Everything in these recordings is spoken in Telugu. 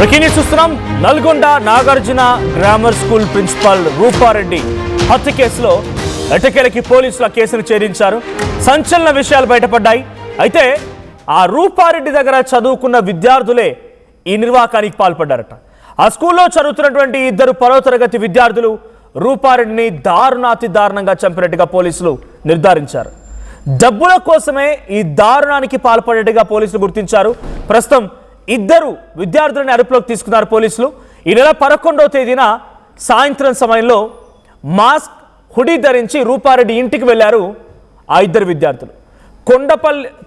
బ్రేకింగ్ చూస్తున్నాం. Nalgonda Nagarjuna grammar school principal Rupa Reddy హత్య కేసులో ఎట్టకేలకి పోలీసులు ఆ కేసును ఛేదించారు. సంచలన విషయాలు బయటపడ్డాయి. అయితే ఆ రూపారెడ్డి దగ్గర చదువుకున్న విద్యార్థులే ఈ నిర్వాకానికి పాల్పడ్డారట. ఆ స్కూల్లో చదువుతున్నటువంటి ఇద్దరు 10వ తరగతి విద్యార్థులు రూపారెడ్డిని దారుణాతి దారుణంగా చంపినట్టుగా పోలీసులు నిర్ధారించారు. డబ్బుల కోసమే ఈ దారుణానికి పాల్పడేట్టుగా పోలీసులు గుర్తించారు. ప్రస్తుతం ఇద్దరు విద్యార్థులని అదుపులోకి తీసుకున్నారు పోలీసులు. ఈ నెల 11వ తేదీన సాయంత్రం సమయంలో మాస్క్, హుడీ ధరించి రూపారెడ్డి ఇంటికి వెళ్లారు ఆ ఇద్దరు విద్యార్థులు.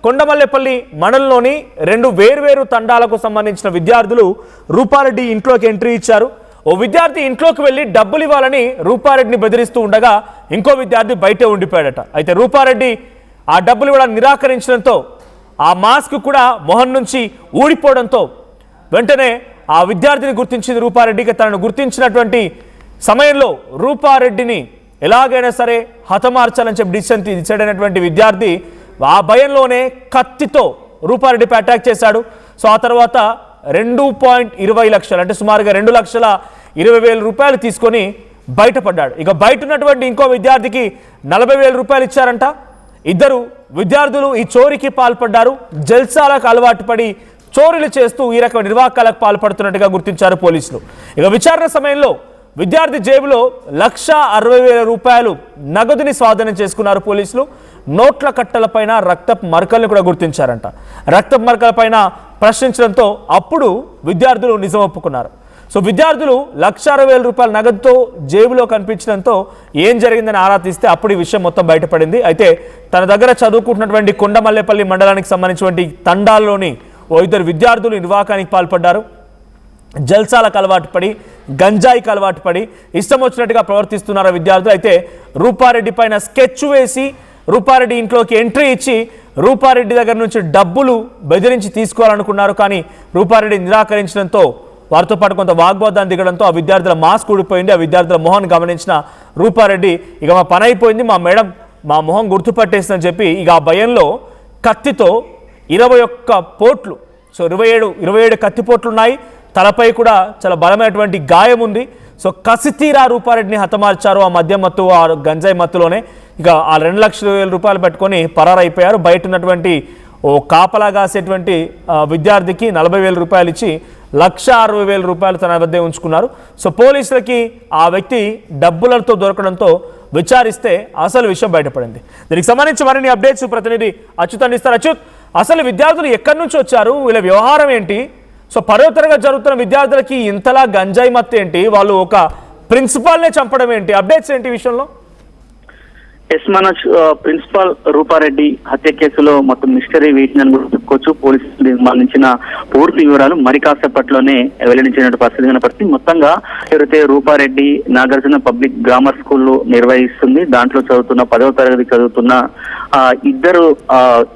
కొండమల్లేపల్లి మండలంలోని 2 వేర్వేరు తండాలకు సంబంధించిన విద్యార్థులు రూపారెడ్డి ఇంట్లోకి ఎంట్రీ ఇచ్చారు. ఓ విద్యార్థి ఇంట్లోకి వెళ్లి డబ్బులు ఇవ్వాలని రూపారెడ్డిని బెదిరిస్తూ ఉండగా ఇంకో విద్యార్థి బయటే ఉండిపోయాడట. అయితే రూపారెడ్డి ఆ డబ్బులు ఇవ్వడానికి నిరాకరించడంతో ఆ మాస్క్ కూడా మొహం నుంచి ఊడిపోవడంతో వెంటనే ఆ విద్యార్థిని గుర్తించింది రూపారెడ్డికి. తనను గుర్తించినటువంటి సమయంలో రూపారెడ్డిని ఎలాగైనా సరే హతమార్చాలని చెప్పి డిసైడ్ అయినటువంటి విద్యార్థి ఆ భయంలోనే కత్తితో రూపారెడ్డిపై అటాక్ చేశాడు. సో ఆ తర్వాత 2.20 లక్షలు అంటే సుమారుగా 2,20,000 రూపాయలు తీసుకొని బయటపడ్డాడు. ఇక బయట ఉన్నటువంటి ఇంకో విద్యార్థికి 40,000 రూపాయలు ఇచ్చారంట. ఇద్దరు విద్యార్థులు ఈ చోరీకి పాల్పడ్డారు. జల్సాలకు అలవాటు పడి చోరీలు చేస్తూ ఈ రకమైన నిర్వాకాలకు పాల్పడుతున్నట్టుగా గుర్తించారు పోలీసులు. ఇక విచారణ సమయంలో విద్యార్థి జేబులో 1,60,000 రూపాయలు నగదుని స్వాధీనం చేసుకున్నారు పోలీసులు. నోట్ల కట్టలపైన రక్తపు మరకల్ని కూడా గుర్తించారంట. రక్తపు మరకలపైన ప్రశ్నించడంతో అప్పుడు విద్యార్థులు నిజం ఒప్పుకున్నారు. సో విద్యార్థులు 1,60,000 రూపాయల నగదుతో జేబులో కనిపించడంతో ఏం జరిగిందని ఆరా తీస్తే అప్పుడు ఈ విషయం మొత్తం బయటపడింది. అయితే తన దగ్గర చదువుకుంటున్నటువంటి కొండమల్లేపల్లి మండలానికి సంబంధించినటువంటి తండాల్లోని ఓ ఇద్దరు విద్యార్థులు నిర్వాకానికి పాల్పడ్డారు. జల్సాలకు అలవాటు పడి, గంజాయికి అలవాటు పడి ఇష్టం వచ్చినట్టుగా ప్రవర్తిస్తున్నారు విద్యార్థులు. అయితే రూపారెడ్డి పైన స్కెచ్ వేసి రూపారెడ్డి ఇంట్లోకి ఎంట్రీ ఇచ్చి రూపారెడ్డి దగ్గర నుంచి డబ్బులు బెదిరించి తీసుకోవాలనుకున్నారు. కానీ రూపారెడ్డి నిరాకరించడంతో వారితో పాటు కొంత వాగ్వాదాన్ని దిగడంతో ఆ విద్యార్థుల మాస్క్ ఊడిపోయింది. ఆ విద్యార్థుల మొహం గమనించిన రూపారెడ్డి ఇక మా పని అయిపోయింది, మా మేడం మా మొహం గుర్తుపట్టేసిందని చెప్పి ఇక ఆ భయంలో కత్తితో 21 పోట్లు, సో 27 కత్తిపోట్లు ఉన్నాయి. తలపై కూడా చాలా బలమైనటువంటి గాయం ఉంది. సో కసితీరా రూపారెడ్డిని హతమార్చారు ఆ మద్యం మత్తు, ఆ గంజాయి మత్తులోనే. ఇక ఆ 2,00,000 రూపాయలు పెట్టుకొని పరారైపోయారు. బయట ఉన్నటువంటి ఓ కాపలా కాసేటువంటి విద్యార్థికి 40,000 రూపాయలు ఇచ్చి 1,60,000 రూపాయలు తన వద్దే ఉంచుకున్నారు. సో పోలీసులకి ఆ వ్యక్తి డబ్బులతో దొరకడంతో విచారిస్తే అసలు విషయం బయటపడింది. దీనికి సంబంధించి మరిన్ని అప్డేట్స్ ప్రతినిధి అచ్యుత్ అందిస్తారు. అచ్యుత్, అసలు విద్యార్థులు ఎక్కడి నుంచి వచ్చారు, వీళ్ళ వ్యవహారం ఏంటి? సో 10వ తరగతి జరుగుతున్న విద్యార్థులకి ఇంతలా గంజాయి మత్తు ఏంటి, వాళ్ళు ఒక ప్రిన్సిపాల్నే చంపడం ఏంటి, అప్డేట్స్ ఏంటి ఈ విషయంలో? ఎస్ మనోజ్, ప్రిన్సిపాల్ రూపారెడ్డి హత్య కేసులో మొత్తం మిస్టరీ వీటిని కూడా చెప్పుకోవచ్చు. పోలీసులకు సంబంధించిన పూర్తి వివరాలు మరి కాసేపట్లోనే వెల్లడించిన పరిస్థితి. మొత్తంగా ఎవరైతే రూపారెడ్డి నాగార్జున పబ్లిక్ గ్రామర్ స్కూల్లో నిర్వహిస్తుంది, దాంట్లో చదువుతున్న 10వ తరగతి చదువుతున్న ఇద్దరు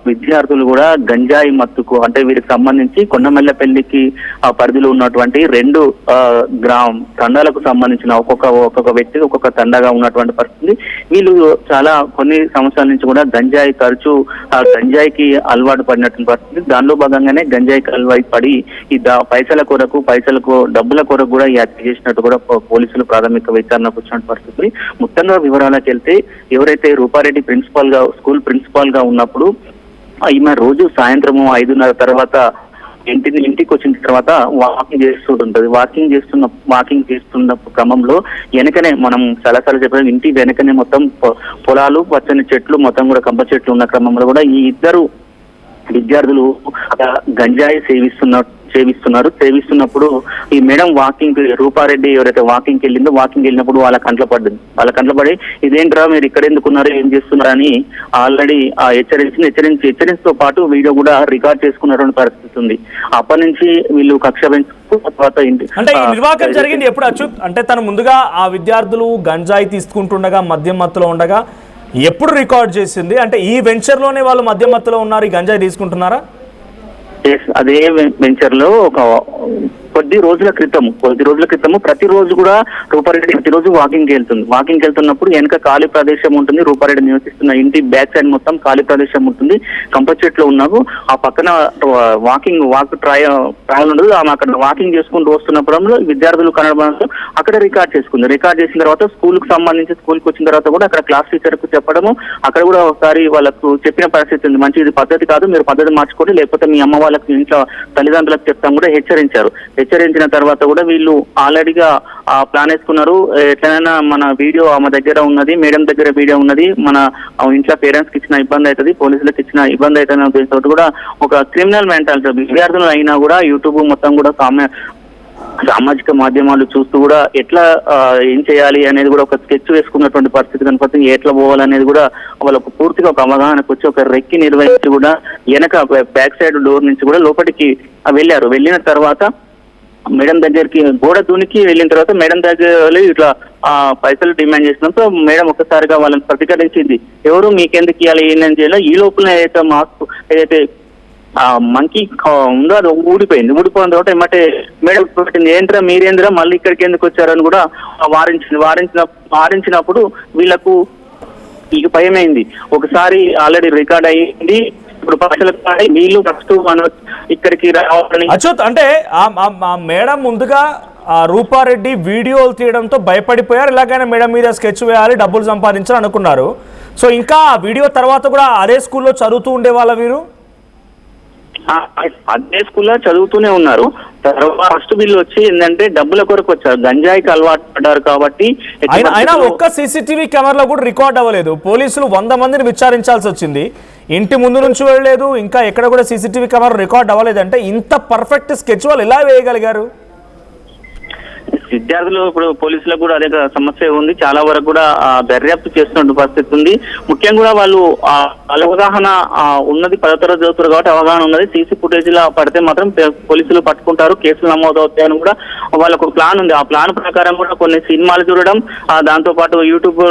విద్యార్థులు కూడా గంజాయి మత్తుకు, అంటే వీరికి సంబంధించి కొండమల్లపల్లికి పరిధిలో ఉన్నటువంటి 2 తండాలకు సంబంధించిన ఒక్కొక్క వ్యక్తికి ఒక్కొక్క తండాగా ఉన్నటువంటి పరిస్థితి. వీళ్ళు చాలా కొన్ని సంవత్సరాల నుంచి కూడా గంజాయి తరచూ గంజాయికి అలవాటు పడినటువంటి పరిస్థితి. దానిలో భాగంగానే గంజాయికి అలవాటు పడి ఈ పైసలకు డబ్బుల కొరకు కూడా ఈ హత్య చేసినట్టు కూడా పోలీసులు ప్రాథమిక విచారణకు వచ్చిన పరిస్థితి. మొత్తంగా వివరాలకు వెళ్తే ఎవరైతే రూపారెడ్డి స్కూల్ ప్రిన్సిపాల్ గా ఉన్నప్పుడు ఈమె రోజు సాయంత్రము 5:30 తర్వాత ఇంటికి వచ్చిన తర్వాత వాకింగ్ చేస్తుంటది. వాకింగ్ చేస్తున్న క్రమంలో వెనకనే మనం సలసాలు చెప్పిన ఇంటి వెనకనే మొత్తం పొలాలు, పచ్చని చెట్లు, మొత్తం కూడా కంప చెట్లు ఉన్న క్రమంలో కూడా ఈ ఇద్దరు విద్యార్థులు గంజాయి సేవిస్తున్నప్పుడు ఈ మేడం రూపారెడ్డి ఎవరైతే వాకింగ్కి వెళ్ళినప్పుడు వాళ్ళ కంట్ల పడి ఇదేంట్రా మీరు ఇక్కడ ఎందుకున్నారు, ఏం చేస్తున్నారు అని ఆల్రెడీ హెచ్చరించతో పాటు వీడియో కూడా రికార్డ్ చేసుకున్నటువంటి పరిస్థితి ఉంది. అప్పటి నుంచి వీళ్ళు కక్ష అంటే ఈ నిర్వాకం జరిగింది ఎప్పుడు అచ్యుత్? అంటే తను ముందుగా ఆ విద్యార్థులు గంజాయి తీసుకుంటుండగా మద్యం మత్తులో ఉండగా ఎప్పుడు రికార్డ్ చేసింది? అంటే ఈ వెంచర్ లోనే వాళ్ళు మద్యం మత్తులో ఉన్నారు, ఈ గంజాయి తీసుకుంటున్నారా? అదే వెంచర్ లో ఒక కొద్ది రోజుల క్రితము ప్రతిరోజు కూడా రూపారెడ్డి ప్రతిరోజు వాకింగ్ వెళ్తున్నప్పుడు వెనక ఖాళీ ప్రదేశం ఉంటుంది. రూపారెడ్డి నివసిస్తున్న ఇంటి బ్యాక్ సైడ్ మొత్తం ఖాళీ ప్రదేశం ఉంటుంది. కంప చెట్లు ఉన్నావు. ఆ పక్కన వాక్ ట్రయల్ ఉండదు. ఆమె అక్కడ వాకింగ్ చేసుకుంటూ వస్తున్నప్పుడు విద్యార్థులు కనబడంతో అక్కడ రికార్డ్ చేసిన తర్వాత స్కూల్కి వచ్చిన తర్వాత కూడా అక్కడ క్లాస్ టీచర్ కు చెప్పడము, అక్కడ కూడా ఒకసారి వాళ్ళకు చెప్పిన పరిస్థితి ఉంది. మంచి ఇది పద్ధతి కాదు, మీరు పద్ధతి మార్చుకోండి, లేకపోతే మీ అమ్మ వాళ్ళకి ఇంట్లో తల్లిదండ్రులకు చెప్తాం కూడా హెచ్చరించిన తర్వాత కూడా వీళ్ళు ఆల్రెడీగా ప్లాన్ వేసుకున్నారు. ఎట్లయినా మన వీడియో ఆమె దగ్గర ఉన్నది, మేడం దగ్గర వీడియో ఉన్నది, మన ఇంట్లో పేరెంట్స్ కి ఇచ్చిన ఇబ్బంది అవుతుంది, పోలీసులకు ఇచ్చిన ఇబ్బంది అవుతుంది ఉద్దేశంతో కూడా ఒక క్రిమినల్ మెంటాలిటీ విద్యార్థులు అయినా కూడా యూట్యూబ్ మొత్తం కూడా సామాజిక మాధ్యమాలు చూస్తూ కూడా ఎట్లా ఏం చేయాలి అనేది కూడా ఒక స్కెచ్ వేసుకున్నటువంటి పరిస్థితి కనపడుతుంది. ఎట్లా పోవాలనేది కూడా వాళ్ళకు పూర్తిగా ఒక అవగాహనకు వచ్చి ఒక రెక్కి నిర్వహించి కూడా వెనక బ్యాక్ సైడ్ డోర్ నుంచి కూడా లోపలికి వెళ్ళిన తర్వాత మేడం దగ్గరికి గోడ దూనికి వెళ్ళిన తర్వాత మేడం దగ్గర ఇట్లా పైసలు డిమాండ్ చేసినప్పుడు మేడం ఒక్కసారిగా వాళ్ళని ప్రతిఘటించింది. ఎవరు మీకెందుకు ఇవ్వాలి ఏంటని చేయాలి. ఈ లోపల ఏదైతే మాస్క్ ఏదైతే మంకీ ఉందో అది ఊడిపోయిన తర్వాత ఏమంటే మేడం పెట్టింది, ఏంద్రా మీరేంద్రా మళ్ళీ ఇక్కడికి ఎందుకు వచ్చారని కూడా వారించినప్పుడు వీళ్ళకు ఇక భయమైంది. ఒకసారి ఆల్రెడీ రికార్డ్ అయ్యింది. ఇప్పుడు పైసలు వీళ్ళు ఫస్ట్ మనం ఇక్కడికి రావాలని అచ్యుత్ అంటే మేడం ముందుగా రూపారెడ్డి వీడియోలు తీయడంతో భయపడిపోయారు. ఇలాగైనా మేడం మీద స్కెచ్ వేయాలి, డబ్బులు సంపాదించాలి అనుకున్నారు. సో ఇంకా ఆ వీడియో తర్వాత కూడా అదే స్కూల్లో చదువుతూ ఉండేవాళ్ళ వీరు? అదే స్కూల్లో చదువుతూనే ఉన్నారు. తర్వాత ఫస్ట్ వీళ్ళు వచ్చి ఏంటంటే డబ్బుల కొరకు వచ్చారు, గంజాయికి అలవాటు పడ్డారు కాబట్టి. అయినా ఒక్క సీసీటీవీ కెమెరాలో కూడా రికార్డ్ అవ్వలేదు. పోలీసులు 100 మందిని విచారించాల్సి వచ్చింది. ఇంటి ముందు నుంచి వెళ్ళలేదు, ఇంకా ఎక్కడ కూడా సీసీటీవీ కెమెరా రికార్డ్ అవ్వలేదంటే ఇంత పర్ఫెక్ట్ స్కెచ్ వాళ్ళు ఎలా వేయగలిగారు? విద్యార్థులు ఇప్పుడు పోలీసులకు కూడా అదే సమస్య ఉంది. చాలా వరకు కూడా దర్యాప్తు చేస్తున్న పరిస్థితి ఉంది. ముఖ్యంగా కూడా వాళ్ళు అవగాహన ఉన్నది, 10వ తరగతి చదువుతారు కాబట్టి అవగాహన ఉన్నది. సీసీ ఫుటేజ్ లా పడితే మాత్రం పోలీసులు పట్టుకుంటారు, కేసులు నమోదవుతాయని కూడా వాళ్ళకు ఒక ప్లాన్ ఉంది. ఆ ప్లాన్ ప్రకారం కూడా కొన్ని సినిమాలు చూడడం, దాంతో పాటు యూట్యూబ్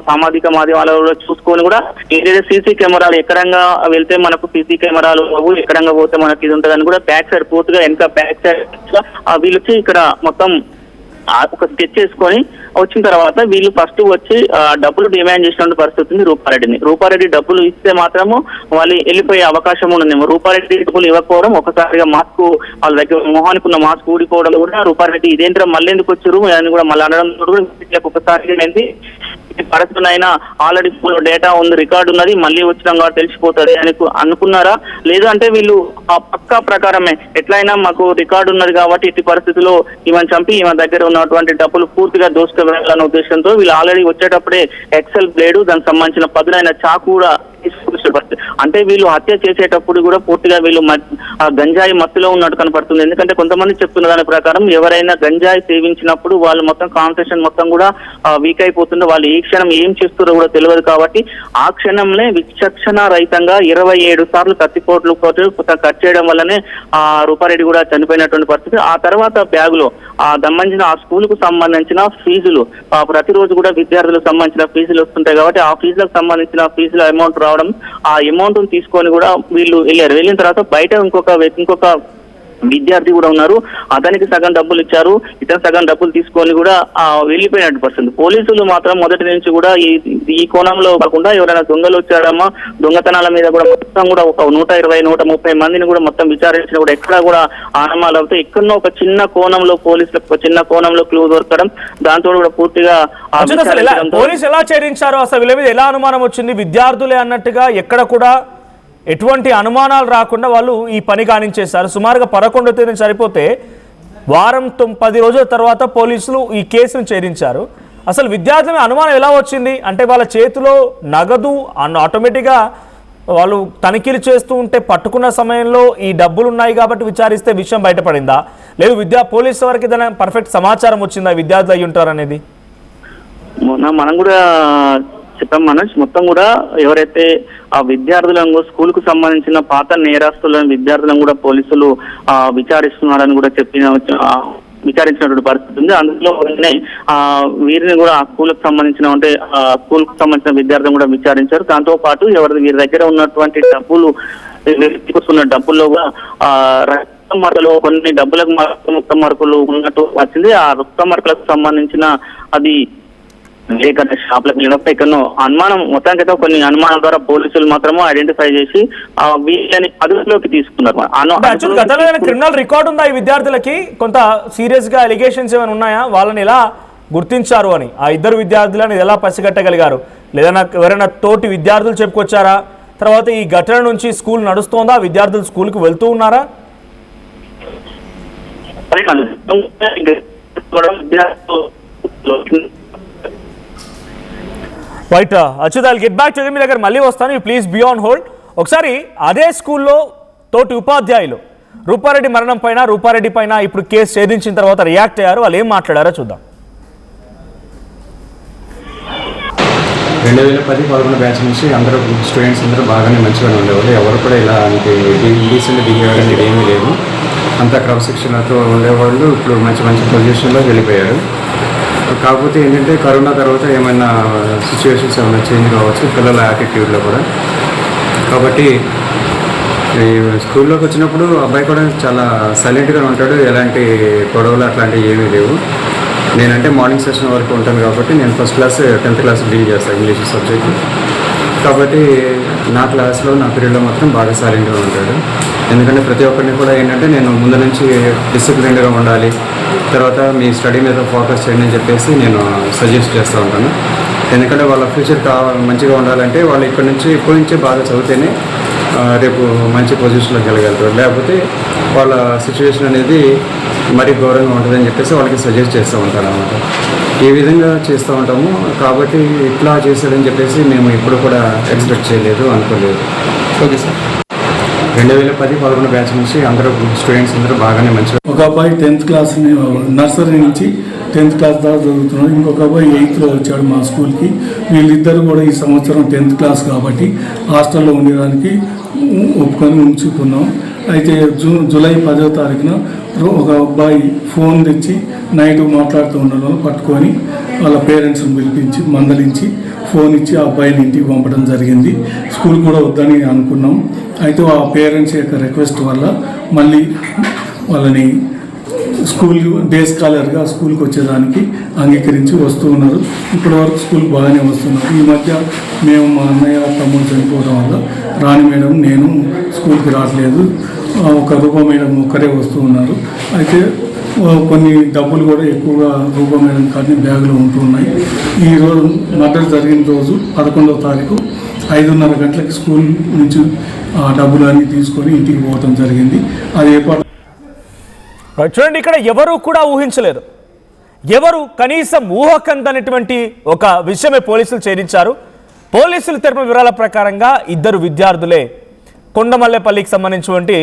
సామాజిక మాధ్యమాలు కూడా చూసుకొని కూడా ఏదైతే సీసీ కెమెరాలు ఎక్కడంగా వెళ్తే మనకు సీసీ కెమెరాలు ఎక్కడంగా పోతే మనకి ఇది ఉంటుందని కూడా బ్యాక్ సైడ్ పూర్తిగా వెనక బ్యాక్ సైడ్ వీళ్ళు వచ్చి ఇక్కడ మొత్తం ఒక స్కెచ్ చేసుకొని వచ్చిన తర్వాత వీళ్ళు ఫస్ట్ వచ్చి డబ్బులు డిమాండ్ చేసిన పరిస్థితి ఉంది రూపారెడ్డి డబ్బులు ఇస్తే మాత్రము వాళ్ళు వెళ్ళిపోయే అవకాశం ఉందేమో. రూపారెడ్డి డబ్బులు ఇవ్వకపోవడం, ఒకసారిగా మాస్క్ వాళ్ళ దగ్గర మొహానికి ఉన్న మాస్క్ ఊడిపోవడం కూడా రూపారెడ్డి ఇదేంటో మళ్ళీ ఎందుకు వచ్చారు అని కూడా మళ్ళీ అనడం కూడా ఒకసారిగా ఏంటి పరిస్థితులు అయినా ఆల్రెడీ డేటా ఉంది, రికార్డు ఉన్నది, మళ్ళీ వచ్చినాం కాబట్టి తెలిసిపోతుంది అని అనుకున్నారా? లేదు అంటే వీళ్ళు ఆ పక్కా ప్రకారమే ఎట్లయినా మాకు రికార్డు ఉన్నది కాబట్టి ఇట్టి పరిస్థితుల్లో ఈమెను చంపి ఈమె దగ్గర ఉన్నటువంటి డబ్బులు పూర్తిగా దోసుకువెళ్ళాలనే ఉద్దేశంతో వీళ్ళు ఆల్రెడీ వచ్చేటప్పుడే ఎక్సెల్ బ్లేడు, దానికి సంబంధించిన పదునైన చాకు కూడా అంటే వీళ్ళు హత్య చేసేటప్పుడు కూడా పూర్తిగా వీళ్ళు గంజాయి మత్తులో ఉన్నట్టు కనపడుతుంది. ఎందుకంటే కొంతమంది చెప్తున్న దాని ప్రకారం ఎవరైనా గంజాయి సేవించినప్పుడు వాళ్ళు మొత్తం కాన్సన్ట్రేషన్ మొత్తం కూడా వీక్ అయిపోతుంది. వాళ్ళు ఈ క్షణం ఏం చేస్తారో కూడా తెలియదు కాబట్టి ఆ క్షణంలో విచక్షణ రహితంగా 27 సార్లు కత్తిపోట్లు కట్ చేయడం వల్లనే రూపారెడ్డి కూడా చనిపోయినటువంటి పరిస్థితి. ఆ తర్వాత బ్యాగులో సంబంధించిన ఆ స్కూల్ కు సంబంధించిన ఫీజులు ప్రతిరోజు కూడా విద్యార్థులకు సంబంధించిన ఫీజులు వస్తుంటాయి కాబట్టి ఆ ఫీజులకు సంబంధించిన ఫీజుల అమౌంట్ రావడం, ఆ అమౌంట్ తీసుకొని కూడా వీళ్ళు వెళ్ళిన తర్వాత బయట ఇంకొక విద్యార్థి కూడా ఉన్నారు, అతనికి సగం డబ్బులు ఇచ్చారు, ఇతను సగం డబ్బులు తీసుకొని కూడా వెళ్ళిపోయినట్టు పరిస్థితి. పోలీసులు మాత్రం మొదటి నుంచి కూడా ఈ కోణంలో కాకుండా ఎవరైనా దొంగలు వచ్చారమ్మా, దొంగతనాల మీద కూడా మొత్తం కూడా ఒక 120-130 మందిని కూడా మొత్తం విచారించిన కూడా ఎక్కడ కూడా ఆనమాలు అవుతాయి. ఎక్కడో ఒక చిన్న కోణంలో పోలీసులకు ఒక చిన్న కోణంలో క్లూ దొరకడం, దాంతో కూడా పూర్తిగా పోలీసు ఎలా చేరించారు, అసలు వీళ్ళ మీద ఎలా అనుమానం వచ్చింది? విద్యార్థులే అన్నట్టుగా ఎక్కడ కూడా ఎటువంటి అనుమానాలు రాకుండా వాళ్ళు ఈ పని కానించేశారు. సుమారుగా 11వ తేదీన సరిపోతే వారం 10 రోజుల తర్వాత పోలీసులు ఈ కేసును ఛేదించారు. అసలు విద్యార్థుల అనుమానం ఎలా వచ్చింది? అంటే వాళ్ళ చేతిలో నగదు ఆటోమేటిక్గా వాళ్ళు తనిఖీలు చేస్తూ ఉంటే పట్టుకున్న సమయంలో ఈ డబ్బులు ఉన్నాయి కాబట్టి విచారిస్తే విషయం బయటపడిందా, లేదు పోలీసు వారికి ఏదైనా పర్ఫెక్ట్ సమాచారం వచ్చిందా విద్యార్థులు అయ్యి ఉంటారు అనేది? మనం కూడా చెప్పాం మనోజ్. మొత్తం కూడా ఎవరైతే ఆ విద్యార్థులను స్కూల్ కు సంబంధించిన పాత నేరస్తులను విద్యార్థులను కూడా పోలీసులు విచారిస్తున్నారని కూడా విచారించినటువంటి పరిస్థితి ఉంది. అందులో వీరిని కూడా ఆ స్కూల్ కు సంబంధించిన విద్యార్థులను కూడా విచారించారు. దాంతో పాటు వీరి దగ్గర ఉన్నటువంటి డబ్బుల్లో కూడా రుక్త మార్కులు కొన్ని డబ్బులకు ముక్త మార్కులు ఉన్నట్టు వచ్చింది. ఆ రుక్త మార్కులకు సంబంధించిన అది లేక షాప్లకు వెళ్ళినప్పుడు ఇక్కడ అనుమానం మొత్తానికైతే కొన్ని అనుమానం ద్వారా పోలీసులు మాత్రము ఐడెంటిఫై చేసి వీళ్ళని అదుపులోకి తీసుకున్నారు. క్రిమినల్ రికార్డు ఉందా ఈ విద్యార్థులకి? కొంత సీరియస్ గా ఎలిగేషన్స్ ఏమైనా ఉన్నాయా? వాళ్ళని ఎలా గుర్తించారు అని ఆ ఇద్దరు విద్యార్థులను ఎలా పసిగట్టగలిగారు? లేదా ఎవరైనా తోటి విద్యార్థులు చెప్పుకొచ్చారా? తర్వాత ఈ ఘటన నుంచి స్కూల్ నడుస్తోందా? విద్యార్థులు స్కూల్కి వెళ్తూ ఉన్నారా? Right Achyut, I'll get back to మీ దగ్గర మళ్ళీ వస్తాను. Please be on hold. ఒకసారి అదే స్కూల్లో తోటి ఉపాధ్యాయులు రూపారెడ్డి మరణం పైన, రూపారెడ్డి పైన ఇప్పుడు కేసు ఛేదించిన తర్వాత రియాక్ట్ అయ్యారు. వాళ్ళు ఏం మాట్లాడారో చూద్దాం. 2010-11 బ్యాచ్ నుంచి అందరూ స్టూడెంట్స్ అందరూ బాగానే మంచిగానే ఉండేవాళ్ళు. ఎవరు కూడా ఇలా డీసెంట్ బిహేవియర్ అనేది ఏమీ లేదు. అంతా క్రమశిక్షణతో ఉండేవాళ్ళు. ఇప్పుడు మంచి మంచి పొజిషన్లో వెళ్ళిపోయారు. కాకపోతే ఏంటంటే కరోనా తర్వాత ఏమైనా సిచ్యువేషన్స్ ఏమైనా చేంజ్ కావచ్చు పిల్లల యాటిట్యూడ్లో కూడా. కాబట్టి ఈ స్కూల్లోకి వచ్చినప్పుడు అబ్బాయి కూడా చాలా సైలెంట్గా ఉంటాడు. ఎలాంటి గొడవలు అట్లాంటివి ఏమీ లేవు. నేనంటే మార్నింగ్ సెషన్ వరకు ఉంటాను కాబట్టి నేను first class 10th class deal చేస్తాను ఇంగ్లీష్ సబ్జెక్ట్. కాబట్టి నా క్లాస్లో నా పీరియడ్లో మాత్రం బాగా సైలెంట్గా ఉంటాడు. ఎందుకంటే ప్రతి ఒక్కరిని కూడా ఏంటంటే నేను ముందు నుంచి డిసిప్లిన్డ్గా ఉండాలి, తర్వాత మీ స్టడీ మీద ఫోకస్ చేయండి అని చెప్పేసి నేను సజెస్ట్ చేస్తూ ఉంటాను. ఎందుకంటే వాళ్ళ ఫ్యూచర్ మంచిగా ఉండాలంటే వాళ్ళు ఇప్పటి నుంచే బాగా చదివితేనే రేపు మంచి పొజిషన్లోకి వెళ్ళగలుగుతారు. లేకపోతే వాళ్ళ సిచ్యువేషన్ అనేది మరీ ఘోరంగా ఉంటుందని చెప్పేసి వాళ్ళకి సజెస్ట్ చేస్తూ ఉంటాను అన్నమాట. ఈ విధంగా చేస్తూ ఉంటాము. కాబట్టి ఇట్లా చేశాడని చెప్పేసి మేము ఎప్పుడు కూడా ఎక్స్పెక్ట్ చేయలేదు, అనుకోలేదు. Okay sir. 2010-11 బ్యాచ్ నుంచి అందరూ స్టూడెంట్స్ అందరూ బాగానే మంచిగా. ఒక అబ్బాయి 10th క్లాస్ నర్సరీ నుంచి 10th క్లాస్ దాకా చదువుతున్నాడు. ఇంకొక అబ్బాయి 8th వచ్చాడు మా స్కూల్కి. వీళ్ళిద్దరు కూడా ఈ సంవత్సరం 10th క్లాస్ కాబట్టి హాస్టల్లో ఉండడానికి ఒప్పుకొని ఉంచుకున్నాం. అయితే జూలై 10వ తారీఖున ఒక అబ్బాయి ఫోన్ తెచ్చి నైట్ మాట్లాడుతూ ఉండడం పట్టుకొని వాళ్ళ పేరెంట్స్ని పిలిపించి మందలించి ఫోన్ ఇచ్చి ఆ అబ్బాయిని ఇంటికి పంపడం జరిగింది. స్కూల్ కూడా వద్దని అనుకున్నాం. అయితే ఆ పేరెంట్స్ యొక్క రిక్వెస్ట్ వల్ల మళ్ళీ వాళ్ళని స్కూల్ డే స్కాలర్గా స్కూల్కి వచ్చేదానికి అంగీకరించి వస్తూ ఉన్నారు. ఇప్పటివరకు స్కూల్ బాగానే వస్తున్నారు. ఈ మధ్య మేము మా అన్నయ్య తమ్ముడు చనిపోవడం వల్ల రాణి మేడం నేను స్కూల్కి రావట్లేదు, ఒక రూప మేడం ఒక్కరే వస్తూ ఉన్నారు. అయితే కొన్ని డబ్బులు కూడా ఎక్కువగా రూప మేడం కానీ బ్యాగులో ఉంటూ ఉన్నాయి. ఈరోజు మర్డర్ జరిగిన రోజు 11వ తారీఖు 5:30 గంటలకి స్కూల్ నుంచి ఆ డబ్బులు అన్నీ తీసుకొని ఇంటికి పోవటం జరిగింది. అది ఏర్పాటు చూడండి, ఇక్కడ ఎవరు కూడా ఊహించలేరు, ఎవరు కనీసం ఊహకందనటువంటి ఒక విషయమే పోలీసులు ఛేదించారు. పోలీసులు తెలిపిన వివరాల ప్రకారంగా ఇద్దరు విద్యార్థులే, కొండమల్లేపల్లికి సంబంధించినటువంటి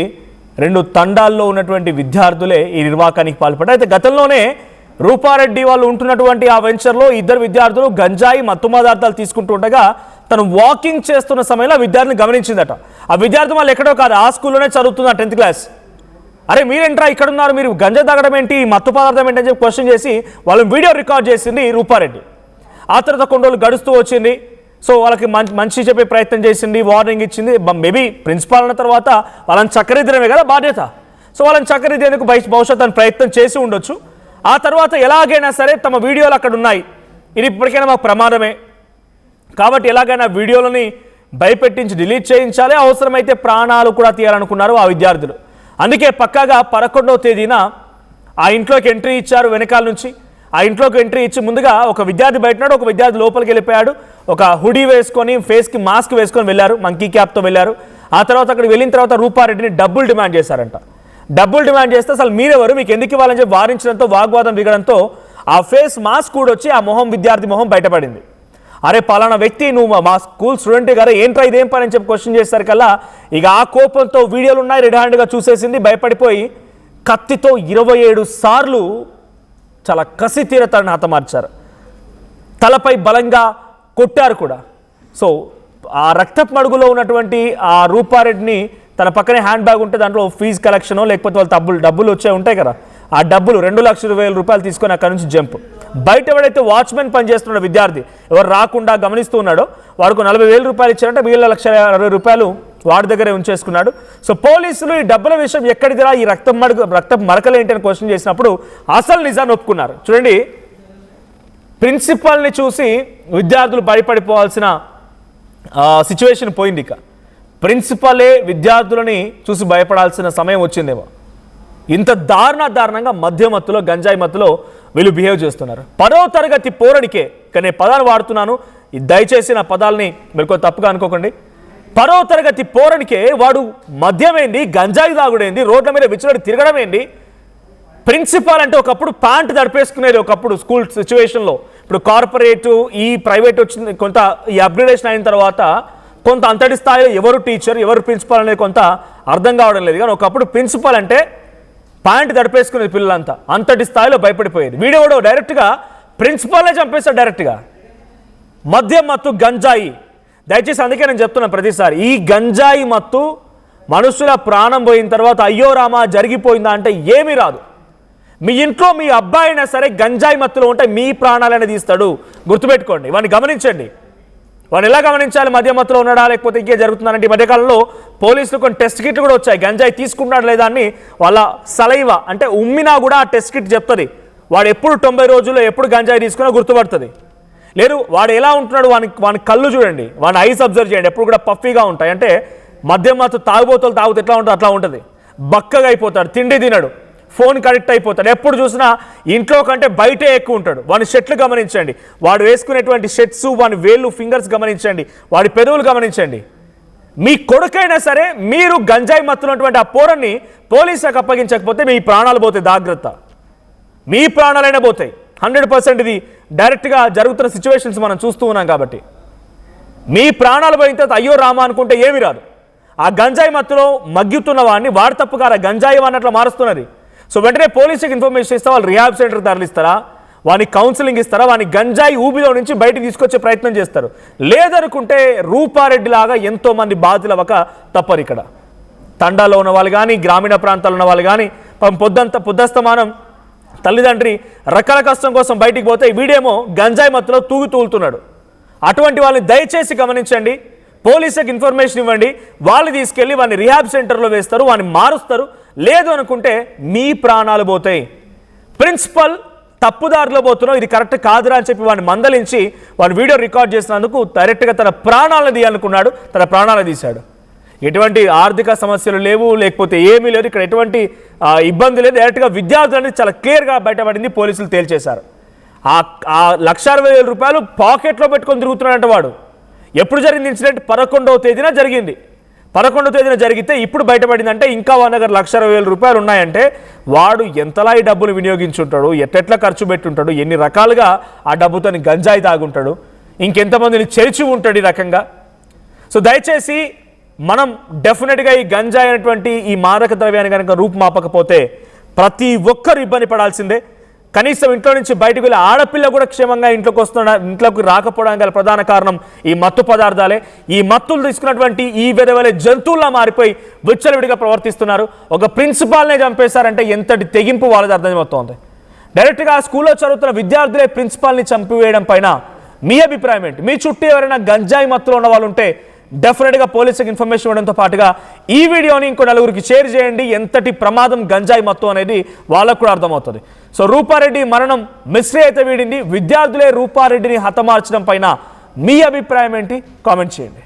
2 తండాల్లో ఉన్నటువంటి విద్యార్థులే ఈ నిర్వాకానికి పాల్పడ్డారు. అయితే గతంలోనే రూపారెడ్డి వాళ్ళు ఉంటున్నటువంటి ఆ వెంచర్లో ఇద్దరు విద్యార్థులు గంజాయి మత్తు పదార్థాలు తీసుకుంటూ ఉండగా తను వాకింగ్ చేస్తున్న సమయంలో ఆ విద్యార్థిని గమనించిందట. ఆ విద్యార్థి వాళ్ళు ఎక్కడో కాదు, ఆ స్కూల్లోనే చదువుతున్నారు 10th క్లాస్. అరే మీరేంట్రా ఇక్కడ ఉన్నారు, మీరు గంజా తాగడం ఏంటి, మత్తు పదార్థం ఏంటి అని చెప్పి క్వశ్చన్ చేసి వాళ్ళని వీడియో రికార్డ్ చేసింది రూపారెడ్డి. ఆ తర్వాత కొన్ని రోజులు గడుస్తూ వచ్చింది. సో వాళ్ళకి మంచి చెప్పే ప్రయత్నం చేసింది, వార్నింగ్ ఇచ్చింది. మేబీ ప్రిన్సిపాల్ అన్న తర్వాత వాళ్ళని చక్కరిద్దడమే కదా బాధ్యత. సో వాళ్ళని చక్కరిద్దేందుకు భవిష్యత్తు అని ప్రయత్నం చేసి ఉండొచ్చు. ఆ తర్వాత ఎలాగైనా సరే తమ వీడియోలు అక్కడ ఉన్నాయి, ఇది ఇప్పటికైనా మాకు ప్రమాదమే కాబట్టి ఎలాగైనా వీడియోలని భయపెట్టించి డిలీట్ చేయించాలి, అవసరమైతే ప్రాణాలు కూడా తీయాలనుకున్నారు ఆ విద్యార్థులు. అందుకే పక్కాగా 11వ తేదీన ఆ ఇంట్లోకి ఎంట్రీ ఇచ్చారు వెనకాల నుంచి. ఆ ఇంట్లోకి ఎంట్రీ ఇచ్చి ముందుగా ఒక విద్యార్థి బయటనాడు, ఒక విద్యార్థి లోపలికి వెళ్ళిపోయాడు. ఒక హుడీ వేసుకొని ఫేస్కి మాస్క్ వేసుకొని వెళ్ళారు, మంకీ క్యాప్తో వెళ్ళారు. ఆ తర్వాత అక్కడికి వెళ్ళిన తర్వాత రూపారెడ్డిని డబ్బులు డిమాండ్ చేశారంట. డబ్బులు డిమాండ్ చేస్తే అసలు మీరెవరు, మీకు ఎందుకు ఇవ్వాలని చెప్పి వారించడంతో వాగ్వాదం దిగడంతో ఆ ఫేస్ మాస్క్ కూడా వచ్చి ఆ మొహం, విద్యార్థి మొహం బయటపడింది. అరే పలానా వ్యక్తి నువ్వు మా స్కూల్ స్టూడెంటే కదా, ఏంట్రా ఇదేం పని అని చెప్పి క్వశ్చన్ చేసేసరికల్లా ఇక ఆ కోపంతో వీడియోలు ఉన్నాయి, రెడ్ హ్యాండ్గా చూసేసింది, భయపడిపోయి కత్తితో 27 సార్లు చాలా కసి తీరతని హతమార్చారు. తలపై బలంగా కొట్టారు కూడా. సో ఆ రక్తపు మడుగులో ఉన్నటువంటి ఆ రూపారెడ్డిని తన పక్కనే హ్యాండ్ బ్యాగ్ ఉంటే దాంట్లో ఫీజు కలెక్షనో లేకపోతే వాళ్ళ డబ్బులు వచ్చే ఉంటాయి కదా, ఆ డబ్బులు 2,20,000 రూపాయలు తీసుకొని అక్కడ నుంచి జంప్. బయట ఎవడైతే వాచ్మెన్ పనిచేస్తున్నాడో విద్యార్థి, ఎవరు రాకుండా గమనిస్తూ ఉన్నాడో వాడికి 40,000 రూపాయలు ఇచ్చారంటే మిగిలిన 1,60,000 రూపాయలు వాడి దగ్గరే ఉంచేసుకున్నాడు. సో పోలీసులు ఈ డబ్బుల విషయం ఎక్కడిదిరా, ఈ రక్తం మరకలు ఏంటి అని క్వశ్చన్ చేసినప్పుడు అసలు నిజాన్ని ఒప్పుకున్నారు. చూడండి, ప్రిన్సిపల్ని చూసి విద్యార్థులు భయపడిపోవాల్సిన సిచ్యువేషన్ పోయింది. ఇక ప్రిన్సిపలే విద్యార్థులని చూసి భయపడాల్సిన సమయం వచ్చిందేమో. ఇంత దారుణంగా మద్యమత్తులో, గంజాయి మత్తులో వీళ్ళు బిహేవ్ చేస్తున్నారు. 10వ తరగతి పోరడికే, కానీ నేను పదాలు వాడుతున్నాను, దయచేసి నా పదాలని మీరు కొంత తప్పుగా అనుకోకండి. 10వ తరగతి పోరడికే వాడు మద్యమేంది, గంజాయి తాగుడేంది, రోడ్ల మీద విచ్చలడి తిరగడం ఏంది. ప్రిన్సిపాల్ అంటే ఒకప్పుడు ప్యాంట్ తడిపేసుకునేది, ఒకప్పుడు స్కూల్ సిచ్యువేషన్లో. ఇప్పుడు కార్పొరేటు, ఈ ప్రైవేట్ వచ్చింది, కొంత ఈ అప్గ్రేడేషన్ అయిన తర్వాత కొంత అంతటి స్థాయిలో ఎవరు టీచర్ ఎవరు ప్రిన్సిపాల్ అనేది కొంత అర్థం కావడం లేదు. కానీ ఒకప్పుడు ప్రిన్సిపాల్ అంటే ప్యాంట్ తడిపేసుకునేది పిల్లలంతా, అంతటి స్థాయిలో భయపడిపోయేది. వీడియో డైరెక్ట్గా ప్రిన్సిపాల్నే చంపేస్తాడు డైరెక్ట్గా. మద్యం మత్తు, గంజాయి, దయచేసి అందుకే నేను చెప్తున్నాను ప్రతిసారి, ఈ గంజాయి మత్తు మనుషుల ప్రాణం పోయిన తర్వాత అయ్యో రామా జరిగిపోయిందా అంటే ఏమీ రాదు. మీ ఇంట్లో మీ అబ్బాయి అయినా సరే గంజాయి మత్తులో ఉంటే మీ ప్రాణాలనే తీస్తాడు, గుర్తుపెట్టుకోండి. వాడిని గమనించండి. వాడు ఎలా గమనించాలి, మద్య మత్తులో ఉన్నాడా లేకపోతే ఇంకే జరుగుతున్నారంటే ఈ మధ్యకాలంలో పోలీసులు కొన్ని టెస్ట్ కిట్లు కూడా వచ్చాయి. గంజాయి తీసుకుంటున్నాడు లేదా అని వాళ్ళ సలైవ అంటే ఉమ్మినా కూడా ఆ టెస్ట్ కిట్ చెప్తుంది. వాడు ఎప్పుడు 90 రోజుల్లో ఎప్పుడు గంజాయి తీసుకున్నా గుర్తుపడుతుంది. లేదు వాడు ఎలా ఉంటున్నాడు, వాని కళ్ళు చూడండి, వాని ఐస్ అబ్జర్వ్ చేయండి, ఎప్పుడు కూడా పఫీగా ఉంటాయి. అంటే మద్యం మత్తు తాగుబోతులు తాగుతూ ఎట్లా ఉంటుంది అట్లా ఉంటుంది. బక్కగా అయిపోతాడు, తిండి తినడు, ఫోన్కి అడిక్ట్ అయిపోతాడు, ఎప్పుడు చూసినా ఇంట్లో కంటే బయటే ఎక్కువ ఉంటాడు. వాడి షర్ట్లు గమనించండి, వాడు వేసుకునేటువంటి షర్ట్స్, వాని వేళ్ళు ఫింగర్స్ గమనించండి, వాడి పెదవులు గమనించండి. మీ కొడుకైనా సరే మీరు గంజాయి మత్తున్నటువంటి ఆ పోరన్ని పోలీసులకు అప్పగించకపోతే మీ ప్రాణాలు పోతాయి, జాగ్రత్త, మీ ప్రాణాలైనా పోతాయి 100%. ఇది డైరెక్ట్గా జరుగుతున్న సిచ్యువేషన్స్ మనం చూస్తూ ఉన్నాం కాబట్టి మీ ప్రాణాలు పోయిన తర్వాత అయ్యో రామా అనుకుంటే ఏమి రాదు. ఆ గంజాయి మత్తులో మగ్గుతున్న వాడిని వాడు తప్పుగా గంజాయి అన్నట్లు మారుస్తున్నది. సో వెంటనే పోలీసులకు ఇన్ఫర్మేషన్ ఇస్తే వాళ్ళు రిహాబ్ సెంటర్కి తరలిస్తారా, వానికి కౌన్సిలింగ్ ఇస్తారా, వాని గంజాయి ఊబిలో నుంచి బయటకు తీసుకొచ్చే ప్రయత్నం చేస్తారు. లేదనుకుంటే రూపారెడ్డి లాగా ఎంతోమంది బాధితులు అవ్వక తప్పరు. ఇక్కడ తండాలో ఉన్న వాళ్ళు కానీ, గ్రామీణ ప్రాంతాల్లో ఉన్న వాళ్ళు కానీ, పొద్దస్తమానం తల్లిదండ్రి రకాల కష్టం కోసం బయటికి పోతే వీడేమో గంజాయి మత్తులో తూలుతున్నాడు. అటువంటి వాళ్ళని దయచేసి గమనించండి, పోలీసులకు ఇన్ఫర్మేషన్ ఇవ్వండి, వాళ్ళు తీసుకెళ్ళి వాడిని రిహాబ్ సెంటర్లో వేస్తారు, వాడిని మారుస్తారు. లేదు అనుకుంటే మీ ప్రాణాలు పోతాయి. ప్రిన్సిపల్ తప్పుదారిలో పోతున్నావు, ఇది కరెక్ట్ కాదురా అని చెప్పి వాడిని మందలించి వాడు వీడియో రికార్డ్ చేసినందుకు డైరెక్ట్గా తన ప్రాణాలను తీయాలనుకున్నాడు, తన ప్రాణాలు తీశాడు. ఎటువంటి ఆర్థిక సమస్యలు లేవు, లేకపోతే ఏమీ లేదు, ఇక్కడ ఎటువంటి ఇబ్బంది లేదు. డైరెక్ట్గా విద్యార్థులు అనేది చాలా క్లియర్గా బయటపడింది, పోలీసులు తేల్చేశారు. ఆ 1,60,000 రూపాయలు పాకెట్లో పెట్టుకొని తిరుగుతున్నాడంట వాడు. ఎప్పుడు జరిగింది ఇన్సిడెంట్? 11వ తేదీన జరిగింది. 11వ తేదీన జరిగితే ఇప్పుడు బయటపడిందంటే ఇంకా వాడి దగ్గర 1,60,000 రూపాయలు ఉన్నాయంటే వాడు ఎంతలా ఈ డబ్బులు వినియోగించుంటాడు, ఎట్లా ఖర్చు పెట్టుంటాడు, ఎన్ని రకాలుగా ఆ డబ్బుతో గంజాయి తాగుంటాడు, ఇంకెంతమందిని చెరిచి ఉంటాడు ఈ రకంగా. సో దయచేసి మనం డెఫినెట్గా ఈ గంజాయి అనేటువంటి ఈ మాదక ద్రవ్యాన్ని కనుక రూపుమాపకపోతే ప్రతి ఒక్కరు ఇబ్బంది పడాల్సిందే. కనీసం ఇంట్లో నుంచి బయటకు వెళ్ళి ఆడపిల్ల కూడా క్షేమంగా ఇంట్లోకి రాకపోవడానికి గల ప్రధాన కారణం ఈ మత్తు పదార్థాలే. ఈ మత్తులు తీసుకున్నటువంటి ఈ వెదవలే జంతువుల్లా మారిపోయి విచ్చలవిడిగా ప్రవర్తిస్తున్నారు. ఒక ప్రిన్సిపాల్నే చంపేశారంటే ఎంతటి తెగింపు వాళ్ళది అర్థమవుతోంది. డైరెక్ట్గా ఆ స్కూల్లో చదువుతున్న విద్యార్థులే ప్రిన్సిపాల్ని చంపివేయడం పైన మీ అభిప్రాయం ఏంటి? మీ చుట్టూ ఎవరైనా గంజాయి మత్తులో ఉన్న వాళ్ళు ఉంటే డెఫినెట్గా పోలీసులకు ఇన్ఫర్మేషన్ ఇవ్వడంతో పాటుగా ఈ వీడియోని ఇంకో నలుగురికి షేర్ చేయండి. ఎంతటి ప్రమాదం గంజాయి మత్తు అనేది వాళ్ళకు కూడా అర్థమవుతుంది. సో రూపారెడ్డి మరణం మిస్టరీ అయితే వీడింది. విద్యార్థులే రూపారెడ్డిని హతమార్చడం పైన మీ అభిప్రాయం ఏంటి? కామెంట్ చేయండి.